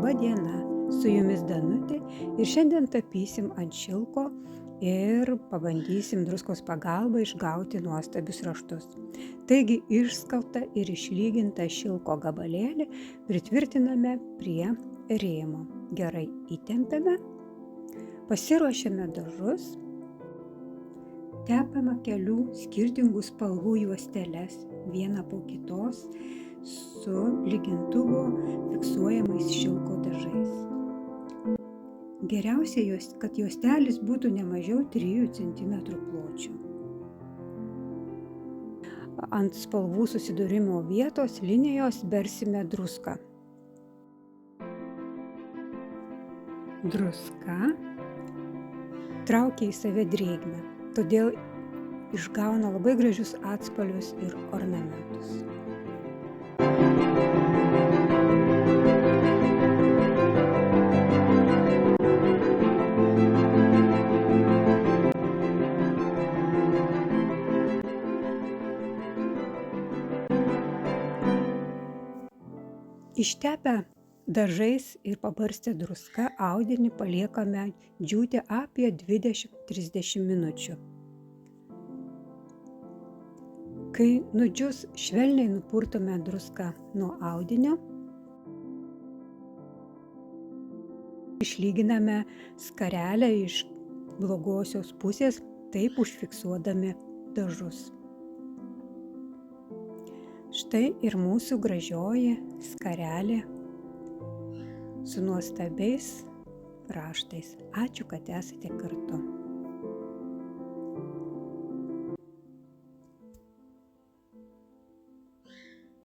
Labą dieną, su jumis Danutė ir šiandien tapysim ant šilko ir pabandysim druskos pagalba išgauti nuostabius raštus. Taigi išskalbtą ir išlygintą šilko gabalėlį pritvirtiname prie rėmo. Gerai įtempiame, pasiruošiame dažus, tepame kelių skirtingų spalvų juosteles vieną po kitos su lygintuvu fiksuojamais šilko dažais. Geriausia, kad juostelis būtų ne mažiau 3 cm pločio. Ant spalvų susidūrimo vietos linijos bersime druską. Druska traukia į save drėgmę, todėl išgauna labai gražius atspalvius ir ornamentus. Ištepę dažais ir pabarstę druska audinį paliekame džiūti apie 20-30 minučių. Kai nudžius, švelniai nupurtome druską nuo audinio, išlyginame skarelę iš blogosios pusės, taip užfiksuodami dažus. Štai ir mūsų gražioji skarelė su nuostabiais raštais. Ačiū, kad esate kartu.